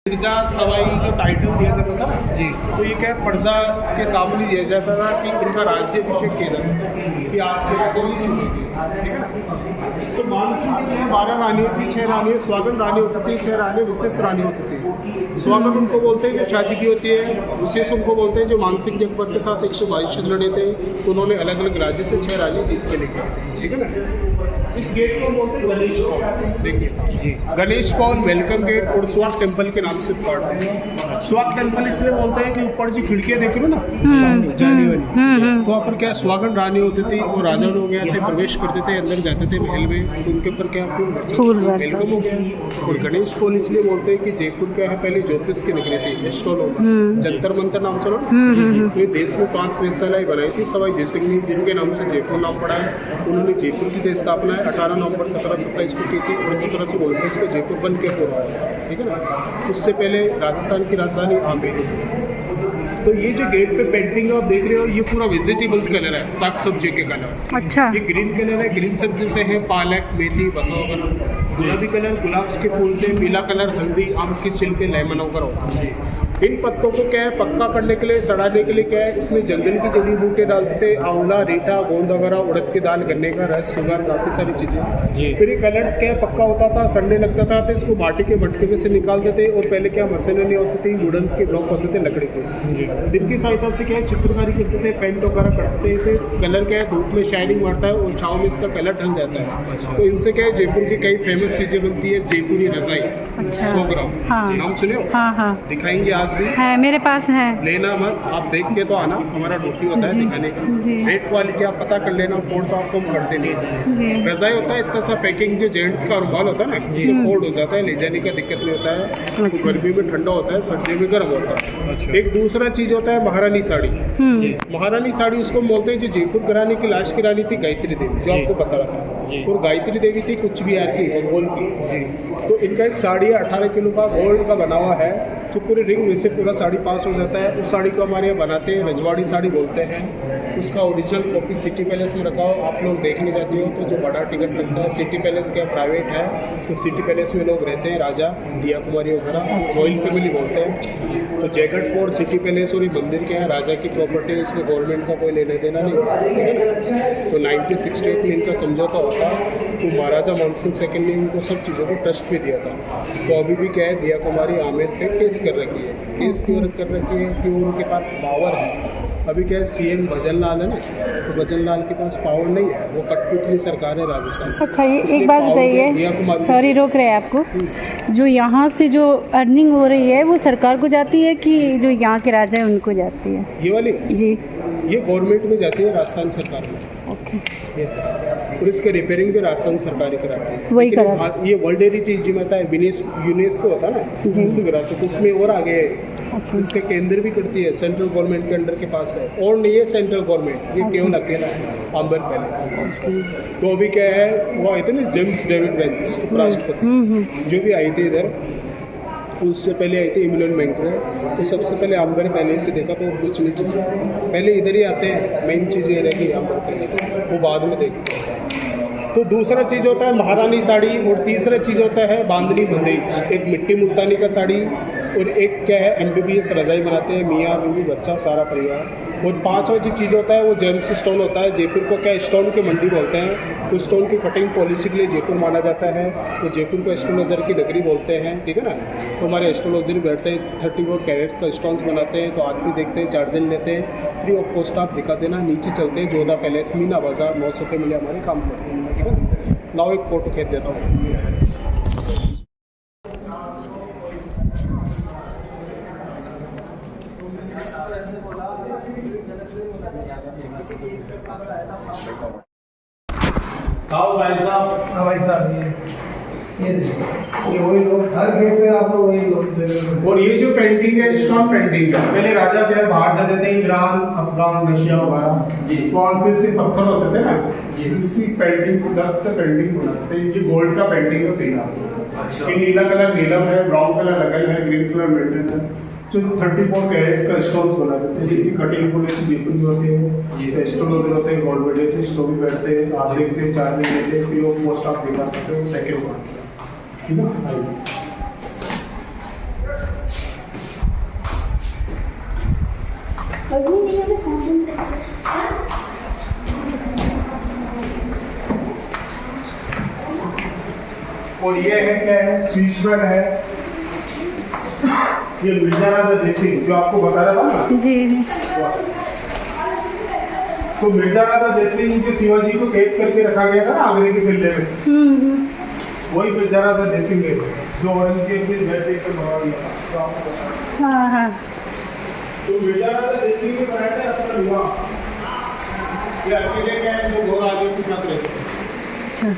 मिर्जा सवाई जो टाइटल दिया जाता था ना जी। तो ये क्या पर्जा के सामने दिया जाता था कि इनका राज्याभिषेक किया जाता था कि आपके को ही चुनेंगे, ठीक है ना। तो मानसिंह में 12 रानी होती, 6 रानी स्वागत रानी होती थी, 6 रानी विशेष रानी होती थी। स्वागत उनको बोलते हैं जो शादी की होती है, विशेष उनको बोलते हैं जो मानसिंह जी अकबर के साथ 122 युद्ध लड़े थे, तो उन्होंने अलग अलग राज्य से 6 रानी जीत के लेके आए थे, ठीक है ना। इस गेट को बोलते हैं गणेश पॉल। देखिए जी, गणेश पॉल वेलकम गेट और स्वाग टेम्पल के नाम से पढ़ते हैं। स्वाग टेम्पल इसलिए बोलते हैं कि ऊपर जो खिड़कियाँ देख रहे हो ना जाने वाली, तो वहाँ पर क्या स्वागत रानी होती थी, वो राजा लोग यहाँ से प्रवेश करते थे, अंदर जाते थे महल में, तो उनके ऊपर क्या फूल वेलकम हो गया। और गणेश पॉल इसलिए बोलते हैं कि जयपुर क्या है पहले ज्योतिष की नगरी थी, एस्ट्रोनॉमर, जंतर मंतर नाम सुनो। तो ये देश में 5 वेधशालाएं बनाई थी सवाई जयसिंह ने, जिनके नाम से जयपुर नाम पड़ा है। उन्होंने जयपुर की जो स्थापना है 18 नवंबर 1727 को की थी और 1729 को जयपुर बन के पूरा हुआ, ठीक है ना। उससे पहले राजस्थान की राजधानी आमेर। तो ये जो गेट पे पेंटिंग आप देख रहे हो ये पूरा वेजिटेबल्स कलर है, साग सब्जी के कलर। अच्छा। ये ग्रीन कलर है, ग्रीन सब्जी से है, पालक, मेथी, बताओ। गुलाबी कलर गुलाब के फूल से, पीला कलर हल्दी, आम की छिलके, लेमन वगैरह होता है। इन पत्तों को क्या है पक्का करने के लिए, सड़ाने के लिए क्या है इसमें जंगल की जड़ी बूटी डालते थे, आंवला, रीठा, गोंद वगैरह, उड़द की दाल, गन्ने का रस, शुगर, काफ़ी सारी चीज़ें। फिर ये कलर्स क्या है पक्का होता था, सड़ने लगता था, तो इसको माटी के मटके में से निकालते थे। और पहले क्या मशीनें नहीं होती थी, वुडन्स के ब्लॉक होते थे लकड़ी के, जिनकी सहायता से क्या है चित्रकारी करते थे, पेंट वगैरह करते थे। कलर क्या है धूप में शाइनिंग मारता है और छाँव में इसका कलर ढल जाता है। तो इनसे क्या है जयपुर की कई फेमस चीज़ें बनती है, जयपुरी रजाई, 100 ग्राम, नाम सुने हो? हाँ, दिखाएंगे आज भी है मेरे पास है। लेना मत, आप देख के तो आना, हमारा ड्यूटी होता है दिखाने का। रेट क्वालिटी आप पता कर लेना, फोल्ड सा आपको हम करते नहीं। रजाई होता है इतना सा पैकिंग, जो जेंट्स का रुमाल होता है ना उसे फोल्ड हो जाता है, ले जाने का दिक्कत नहीं होता है। तो गर्मी में ठंडा होता है, सर्दी में गर्म होता है। एक दूसरा चीज होता है महारानी साड़ी। महारानी साड़ी उसको बोलते हैं जो जयपुर घराने की लास्ट की रानी थी गायत्री देवी, जो आपको बता रहा था। और गायत्री देवी थी कुछ बिहार की, बंगाल की। तो इनका एक साड़ी है 18 किलो का, गोल्ड का बना हुआ है, जो पूरे रिंग में से पूरा साड़ी पास हो जाता है। उस साड़ी को हमारे यहाँ बनाते हैं, रजवाड़ी साड़ी बोलते हैं। उसका ओरिजिनल कॉपी सिटी पैलेस में रखा हो, आप लोग देखने जाते हो तो जो बड़ा टिकट लगता है, सिटी पैलेस क्या प्राइवेट है, तो सिटी पैलेस में लोग रहते हैं, राजा, दिया कुमारी वगैरह, रॉयल फैमिली बोलते हैं। तो जयगढ़ फोर्ट, सिटी पैलेस और ये मंदिर क्या है राजा की प्रॉपर्टी है, इसमें गवर्नमेंट का कोई लेने देना नहीं। तो 1968 में इनका समझौता होता, तो महाराजा मानसिंह सेकंड ने इनको सब चीज़ों को ट्रस्ट पे दिया था। तो अभी भी क्या है दिया कुमारी आमेर पे केस कर रखी है। केस क्यों कर रखी है कि उनके पास पावर है। अभी क्या है सीएम भजन लाल है ना, तो भजन लाल के पास पावर नहीं है, वो कठपुतली सरकार है राजस्थान। अच्छा, ये एक बात बताइए, सॉरी रोक रहे हैं आपको, जो यहाँ से जो अर्निंग हो रही है वो सरकार को जाती है कि जो यहाँ के राजा है उनको जाती है? ये वाली जी, ये गवर्नमेंट में जाती है, राजस्थान सरकार में। ओके। और इसके रिपेयरिंग भी राजस्थान सरकार ही कराती है। वही करा। ये वर्ल्ड हेरिटेज जिम्मा है, यूनेस्को होता है ना, उसी विरासत उसमें और आगे इसके केंद्र भी करती है, सेंट्रल गवर्नमेंट के अंडर के पास है। और नहीं है सेंट्रल गवर्नमेंट, ये केवल अकेला है अंबर पैलेस। तो अभी क्या है वो आए थे ना जेम्स डेविड वेंस उपराष्ट्रपति, जो भी आई थी इधर, उससे पहले आई थी इमैनुअल मैक्रो। तो सबसे पहले अंबर पैलेस से देखा तो और कुछ नहीं चीज़, पहले इधर ही आते हैं, मेन चीज़ ये रहेगी अंबर पैलेस, वो बाद में देखते हैं। तो दूसरा चीज़ होता है महारानी साड़ी, और तीसरा चीज़ होता है बांधनी बंदेज, एक मिट्टी मुल्तानी का साड़ी, और एक क्या है MBBS रजाई बनाते हैं, मियाँ बीवी बच्चा सारा परिवार। और पांचवा जो चीज़ होता है वो जेम्स स्टोन होता है। जयपुर को क्या स्टोन की मंडी बोलते हैं, तो स्टोन की कटिंग पॉलिसी के लिए जयपुर माना जाता है। तो जयपुर को एस्ट्रोलॉजर की नगरी बोलते हैं, ठीक है ना। तो हमारे एस्ट्रोलॉजर बैठते हैं, 34 कैरेट्स का स्टोन्स बनाते हैं। तो आज भी देखते हैं, चार्जिंग लेते हैं, फ्री ऑफ कॉस्ट आप दिखा देना। नीचे चलते हैं जोधा पैलेस, मीना बाजार, 900 रुपये मिले हमारे काम करते हैं, ठीक है। लाओ एक फ़ोटो खींच देता हूँ। आओ भाई साहब। हाँ भाई साहब, ये वही लोग हर गेट पे आप लोग वही लोग। और ये जो पेंटिंग है स्टोन पेंटिंग है, पहले राजा जो है बाहर जाते थे, ईरान, अफगान, रशिया वगैरह जी, वहाँ से पत्थर होते थे ना, इसकी पेंटिंग से पेंटिंग बनाते थे। ये गोल्ड का पेंटिंग होती है। अच्छा। ये नीला कलर नीलम है, ब्राउन कलर लगल है, ग्रीन कलर मेटल है, जो 34 कैरेट का स्टोन्स बना देते हैं, जिनकी कटिंग पॉलिसी जयपुर में होती है। एस्ट्रोलॉजर होते हैं, गॉड बैठे थे, भी बैठते हैं, आप देखते हैं, चार्जिंग लेते हैं, फ्री ऑफ कॉस्ट आप दिखा सकते हो। सेकेंड वन, ठीक है। और ये है क्या है, स्विचबेड है। ये मिर्जा राजा जयसिंह जो आपको बता रहा था ना, जी। तो मिर्जा राजा जयसिंह के शिवाजी को कैद करके रखा गया था ना आगरे के किले में, वही मिर्जा राजा जयसिंह है जो औरंगजेब के घर देकर भगा दिया था, तो आपको पता है। हाँ हाँ। तो मिर्जा राजा जयसिंह ने बनाया था अपना निवास। ये अकेले क्या है, जो 2 राजाओं के साथ रहते थे। अच्छा।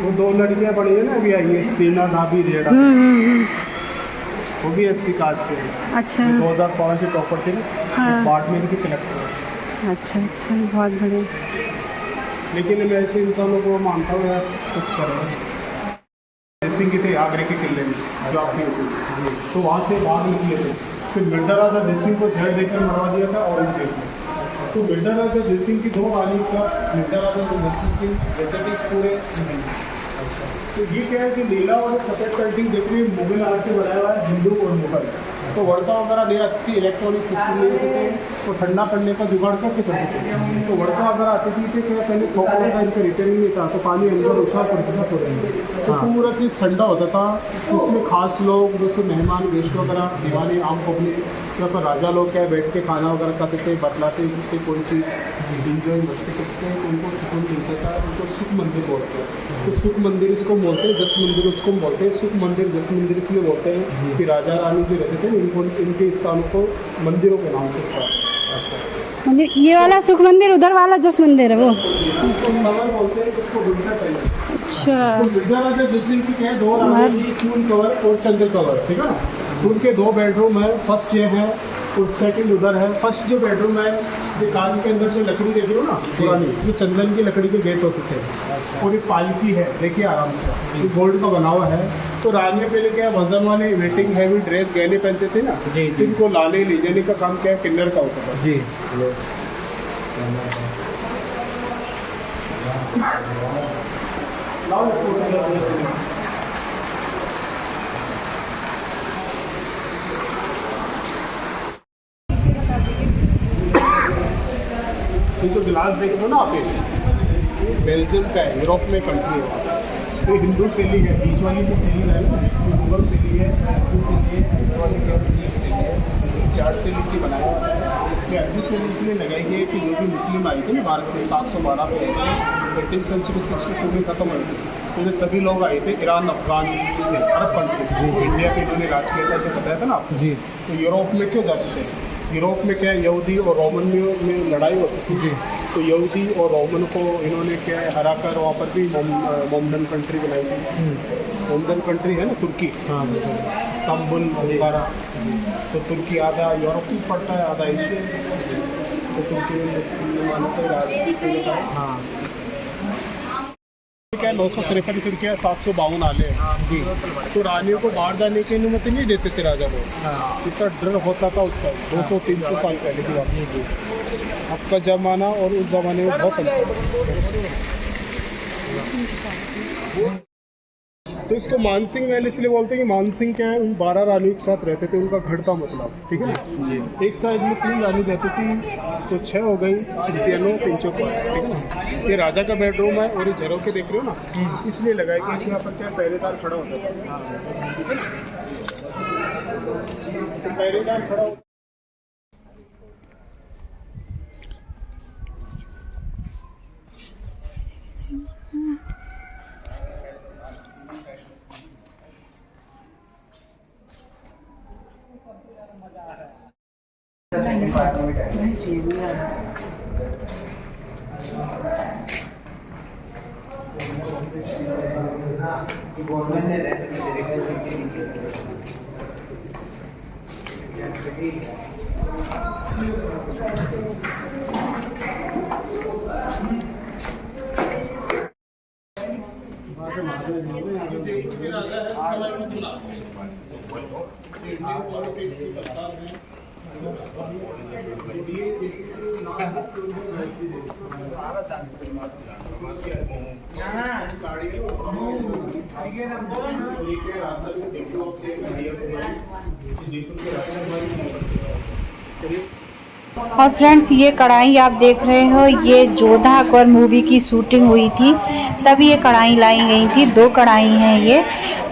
वो 2 लड़कियां पड़ी है ना अभी आई है, स्पीना नाबी रेडा, वो भी 80 कास्ट से है। अच्छा। 2016 की टॉपर थी ना, हाँ। बाड़मेर की कलेक्टर है। अच्छा अच्छा, बहुत बढ़िया। लेकिन मैं ऐसे इंसानों को मानता हूँ यार, कुछ करें। जयसिंह की थे आगरे के किले में जो आपकी होती, तो वहाँ से भाग निकले थे, फिर मिर्जा राजा जयसिंह को जहर देकर मरवा दिया था औरंगजेब ने। तो मिर्जा राजा जयसिंह की 2 रानी था, मिर्जा राजा जयसिंह सिंह रिलेटिव्स पूरे। तो ये क्या है कि नीला और सफ़ेद पेंटिंग देखिए मुगल आर्ट से बनाया हुआ है, हिंदू और मुगल। तो वर्षा वगैरह नहीं आती थी, इलेक्ट्रॉनिक सिस्टम नहीं होते थे, तो ठंडा पड़ने का जुगाड़ कैसे करते थे। तो वर्षा वगैरह आती थी तो क्या पहले खोखला था, इनका रिपेयरिंग नहीं था, तो पानी अंदर उठा पड़ता था पूरे में, तो पूरा चीज़ ठंडा होता था। इसमें खास लोग जैसे मेहमान गेस्ट वगैरह, दीवानी, आम पब्लिक या फिर राजा लोग क्या बैठ के खाना वगैरह खाते थे, बतलाते थे कोई चीज़, इंजॉय मस्ती करते हैं, तो उनको सुकून मिलता था। उनको सुख मंदिर बोलते हैं, तो सुख मंदिर इसको बोलते हैं, जस मंदिर उसको बोलते हैं। सुख मंदिर जस मंदिर इसलिए बोलते हैं कि राजा रानी जो रहते थे इनको, इनके स्थानों को मंदिरों के नाम से था। मतलब ये वाला सुख मंदिर, उधर वाला जस मंदिर है वो। इसको समर बोलते हैं, इसको विंटर टाइम। अच्छा। तो मिर्जा राजा जयसिंह की क्या है, 2 रानी, फूल कवर और चंद्र कवर, ठीक है ना। तो उनके 2 बेडरूम है, फर्स्ट ये है और सेकंड उधर है। फर्स्ट जो बेडरूम है ये कांच के अंदर जो लकड़ी देख रहे हो ना पुरानी, ये चंदन की लकड़ी के गेट होते थे, और ये पालकी है, देखिए आराम से, ये गोल्ड का बना हुआ है। तो रानियाँ पहले क्या है, वजन वाली वेटिंग हैवी ड्रेस गहने पहनते थे ना, इनको लाने ले जाने का काम क्या है, किन्नर का होता था। जी। ये जो गिलास देख रहे हो ना आप, ये बेल्जियम का है, यूरोप में कंट्री है वहाँ से। तो हिंदू शैली है, बीच वाली जो शैली है ना, ये मुगल शैली है, हिंदू शैली है, हिंदू वाली जो मुस्लिम शैली है, 4 शैली से बनाया हुआ है। ये हिंदू शैली इसलिए लगाई गई है कि जो भी मुस्लिम आई थी ना भारत में 712 में आई थी, 18th सेंचुरी 62 में खत्म हुई थी, तो ये सभी लोग आए थे ईरान, अफगान से, अरब कंट्री से। इंडिया पे इन्होंने राज किया था, जो बताया था ना आपको जी। तो यूरोप में क्यों जाते थे, यूरोप में क्या है, यहूदी और रोमन में लड़ाई होती थी जी। तो यहूदी और रोमन को इन्होंने क्या है हरा कर वहाँ पर भी मोमडन कंट्री बनाई थी। मोमडन कंट्री है ना तुर्की, हाँ, इस्तांबुल, अंकारा। तो तुर्की आधा यूरोप में पड़ता है, आधा एशिया। तो तुर्की में मानते राजनीति, हाँ क्या 953 खिड़कियाँ, 752 आले जी। तो रानियों को बाहर जाने की अनुमति नहीं देते थे राजा लोग, हाँ। इतना डर होता था उसका, 200-300 साल पहले की बात जी। अब का ज़माना और उस ज़माने में बहुत अंतर। तो इसको मानसिंह महल इसलिए बोलते हैं कि मानसिंह क्या है, उन 12 रानियों के साथ रहते थे, उनका घर था मतलब, ठीक है ना जी। एक साइड में 3 रानी रहती थी, तो 6 हो गई, 3 3 चौक, ठीक है ना। ये राजा का बेडरूम है, और ये झरों के देख रहे हो ना, इसलिए लगाया गया कि यहाँ पर क्या पहरेदार खड़ा होता था, ठीक है ना। तो पहरेदार खड़ा होता, गवर्नमेंट ने रेंट और फ्रेंड्स ये कढ़ाई आप देख रहे हो, ये जोधा अकबर मूवी की शूटिंग हुई थी तब ये कढ़ाई लाई गई थी। 2 कढ़ाई हैं, ये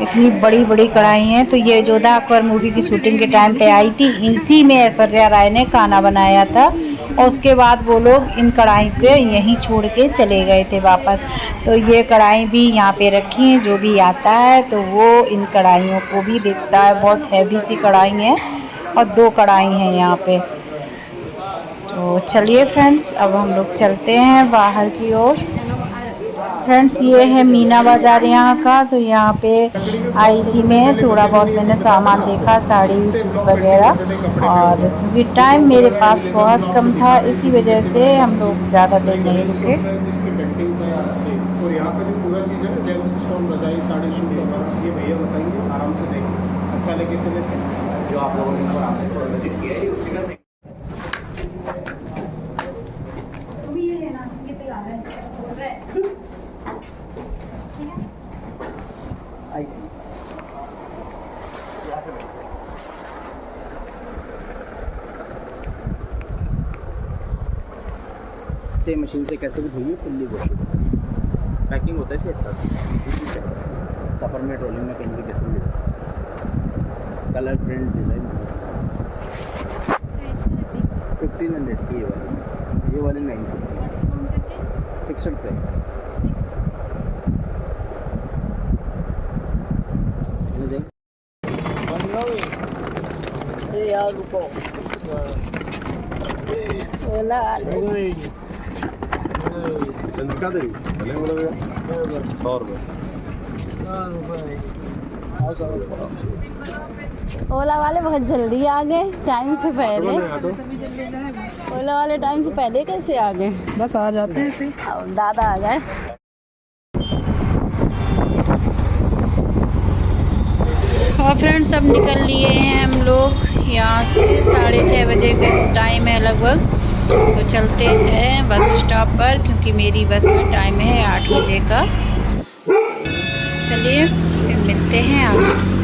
इतनी बड़ी बड़ी कढ़ाई हैं। तो ये जोधा अकबर मूवी की शूटिंग के टाइम पे आई थी। इसी में ऐश्वर्या राय ने खाना बनाया था और उसके बाद वो लोग इन कढ़ाई को यहीं छोड़ के चले गए थे वापस। तो ये कढ़ाई भी यहाँ पे रखी है, जो भी आता है तो वो इन कढ़ाइयों को भी देखता है। बहुत हैवी सी कढ़ाई है और 2 कढ़ाई हैं यहाँ पे। तो चलिए फ्रेंड्स, अब हम लोग चलते हैं बाहर की ओर। फ्रेंड्स ये है मीना बाज़ार यहाँ का। तो यहाँ पे आई थी मैं, थोड़ा बहुत मैंने सामान देखा, साड़ी सूट वगैरह। और क्योंकि टाइम मेरे पास बहुत कम था, इसी वजह से हम लोग ज़्यादा देर नहीं रुके। और यहाँ पे जो पूरा चीज़ है, जेंट्स स्टोन, रजाई, साड़ी, सूट वगैरह, ये भैया बताएंगे, आराम से देखें। अच्छा लगे तो जैसे जो आप लोगों ने विजिट किया है उसी का सेम मशीन से कैसे भी धोइए, फुल्ली वॉशेबल पैकिंग होता है इसका। अच्छा सफ़र में, ट्रॉलिंग में, कहीं भी कैसे भी ले जा सकते। कलर, प्रिंट, डिज़ाइन 1500 की ये वाली 950 फिक्स्ड प्राइस। यार रुको, ओला चंद्रिका देवी भले बोलो भैया 100 रुपये। ओला वाले बहुत जल्दी आ गए, टाइम से पहले। ओला वाले टाइम से पहले कैसे आ गए? बस आ जाते हैं ऐसे। अब दादा आ जाए। और फ्रेंड्स अब निकल लिए हैं हम लोग यहाँ से। 6:30 बजे का टाइम है लगभग। तो चलते हैं बस स्टॉप पर, क्योंकि मेरी बस का टाइम है 8 बजे का। चलिए फिर मिलते हैं आगे।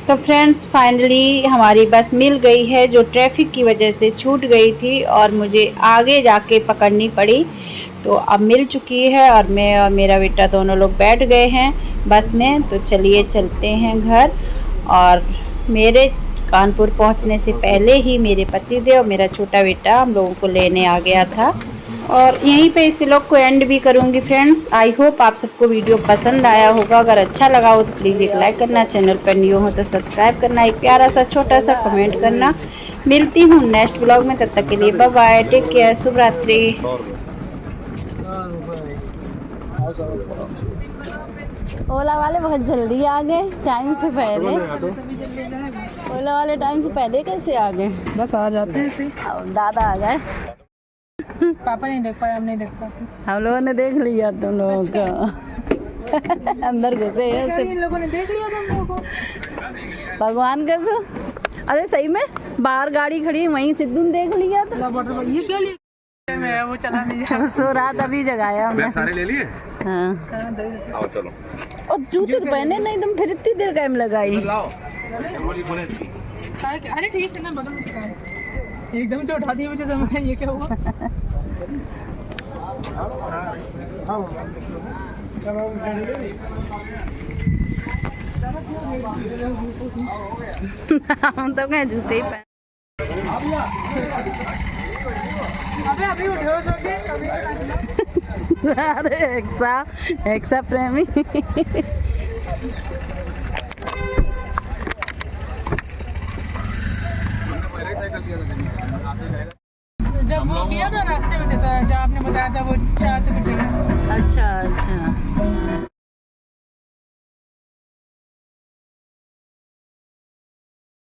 तो फ्रेंड्स फाइनली हमारी बस मिल गई है, जो ट्रैफिक की वजह से छूट गई थी और मुझे आगे जाके पकड़नी पड़ी। तो अब मिल चुकी है और मैं और मेरा बेटा दोनों लोग बैठ गए हैं बस में। तो चलिए चलते हैं घर। और मेरे कानपुर पहुंचने से पहले ही मेरे पतिदेव और मेरा छोटा बेटा हम लोगों को लेने आ गया था। और यहीं पे इस व्लॉग को एंड भी करूंगी फ्रेंड्स। आई होप आप सबको वीडियो पसंद आया होगा। अगर अच्छा लगा हो तो प्लीज़ एक लाइक करना, चैनल पर न्यू हो तो सब्सक्राइब करना, एक प्यारा सा छोटा सा कमेंट करना। मिलती हूँ नेक्स्ट व्लॉग में, तब तक के लिए बाय बाय, टेक केयर, शुभ रात्रि। ओला वाले बहुत जल्दी आ गए, टाइम से पहले। ओला वाले टाइम से पहले कैसे आ गए? बस आ जाते हैं ऐसे। अब दादा आ जाए। पापा नहीं देख पाए, हम नहीं देख पाते। हम लोगों ने देख लिया तुम लोगों का। अंदर घुसे हैं, इन लोगों ने देख लिया तुम लोगों को। भगवान का तो। अरे सही में बाहर गाड़ी खड़ी, वहीं सिद्धू ने देख लिया था। ये क्या लिया? मैं वो चला नहीं सो रात अभी जगाया हमने। सारे ले लिए। हाँ आओ चलो। और जूते तो पहने नहीं तुम, फिर इतनी देर टाइम लगाई। अरे ठीक है ना, बदल एकदम से उठा दिया मुझे। समय ये क्या हुआ? हम तो कहीं जूते ही पहन। अभी उठो सो के अरे एक्सा प्रेमी। जब वो किया था रास्ते में देता जहाँ आपने बताया था वो 4 से कुछ जगह। अच्छा अच्छा।